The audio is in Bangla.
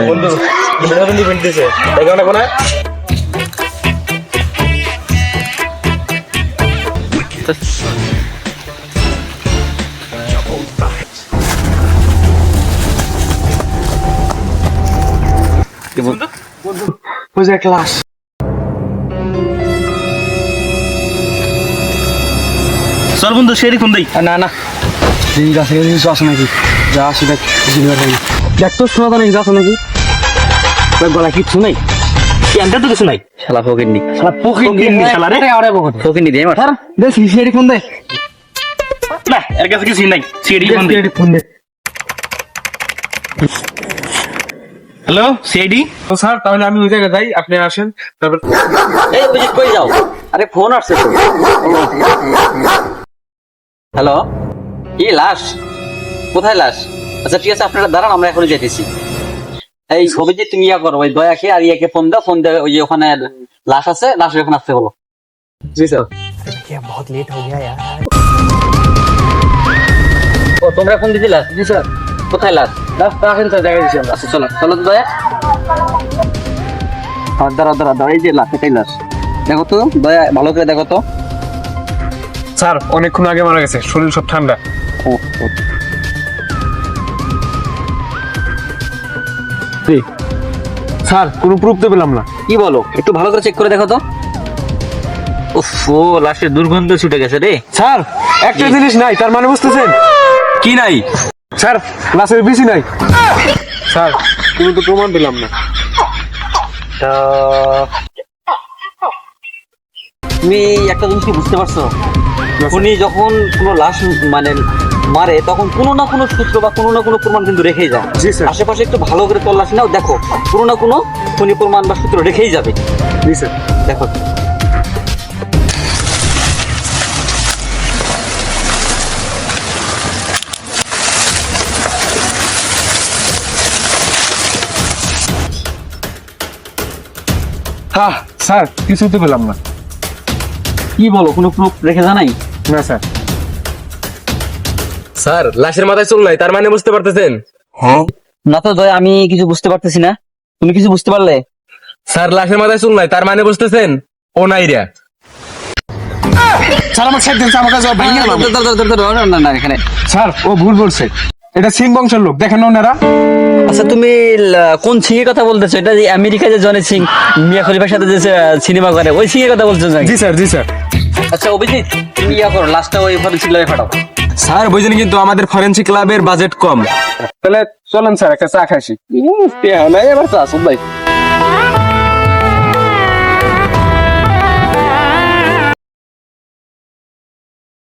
বন্ধু বিনোদন ইভেন্ট দিছে দেখো না কোনা বুঝে ক্লাস চল বন্ধু সেরি ফোন দেই না না ঠিক আছে কিছু আসে নাকি যা আসি দেখ দেখ তো শোনা তো নাকি যাচ্ছ নাকি গলা কিচ্ছু নাই এন্টার তো কিছু নাই শালা ফকিন্নি শালা ফকিন্নি শালা রে আরে বকত ফকিন্নি দে মার দে সিডি ফোন দে না এর কাছে কিছু নাই সেরি ফোন দে ফোন দে হ্যালো সিআইডি তো স্যার তাহলে আমি ওই জায়গায় যাই আপনি আসেন তারপর এই অভিজিৎ কই যাও? আরে ফোন আসছে তো। হ্যালো, কি লাশ? কোথায় লাশ? আচ্ছা ঠিক আছে আপনারা দাঁড়ান, আমরা এখনই যাইতেছি। এই অভিজিৎ তুমি ইয়া করো, ওই দয়াকে আর ইয়াকে ফোন দাও, ফোন দিয়ে ওই যে ওখানে লাশ আছে, লাশ এখন আসতে বলো। জি স্যার ও তোমরা ফোন দিছিলা? জি স্যার কোথায় লাশ? রাস্তা আসেন স্যার জায়গায় দিচ্ছি আমরা আচ্ছা চলো চলো তো দয়া। দাঁড়া এই যে লাশ, এটাই লাশ। দেখো তো দয়া, ভালো করে দেখো তো। স্যার অনেকক্ষণ আগে মারা গেছে শরীর সব ঠান্ডা স্যার কোনো প্রুফ তো পেলাম না কি বলো, একটু ভালো করে চেক করে দেখো তো। উফ, ও লাশের দুর্গন্ধ ছুটে গেছে রে। স্যার একটা জিনিস নাই তার মানে বুঝতেছেন কি নাই? স্যার লাশের বেশি নাই স্যার কোনো তো প্রমাণ পেলাম না তুমি একটা জিনিস কি বুঝতে পারছো? উনি যখন কোনো লাশ মানে মারে তখন কোনো না কোনো সূত্র বা কোনো না কোনো প্রমাণ কিন্তু রেখেই যায়। জি স্যার আশেপাশে একটু ভালো করে তল্লাশি নাও, দেখো কোনো না কোনো খনি প্রমাণ বা সূত্র রেখেই যাবে। জি স্যার দেখো হ্যাঁ স্যার কিছু তো পেলাম না কি বলো, কোনো প্রুফ রেখে জানাই? না স্যার স্যার লাশের মাথায় চুল নাই তার মানে বুঝতে পারতেছেন? না তো দয়া, আমি কিছু বুঝতে পারতেছি না। তুমি কিছু বুঝতে পারলে? স্যার লাশের মাথায় চুল নাই তার মানে বুঝতেছেন ও নাইরা। স্যার আমার সাইড দেন আমার কাছে ভাঙিয়ে না না এখানে। স্যার ও ভুল বলছে এটা সিং বংশের লোক দেখেন না ওনারা আচ্ছা তুমি কোন সিং এর কথা বলতেছো? এটা যে আমেরিকা যে জনি সিং মিয়া খলিফার সাথে যে সিনেমা করে ওই সিং এর কথা বলছো নাকি? জি স্যার জি স্যার আচ্ছা অভিজিৎ তুমি ইয়া করো, লাস্টটা ওই ফরেনসিক ল্যাবে পাঠাও। স্যার বুঝলেন কিন্তু আমাদের ফরেনসিক ক্লাবের বাজেট কম। তাহলে চলেন স্যার একটা চা খাইছি এবার তো আসুন ভাই।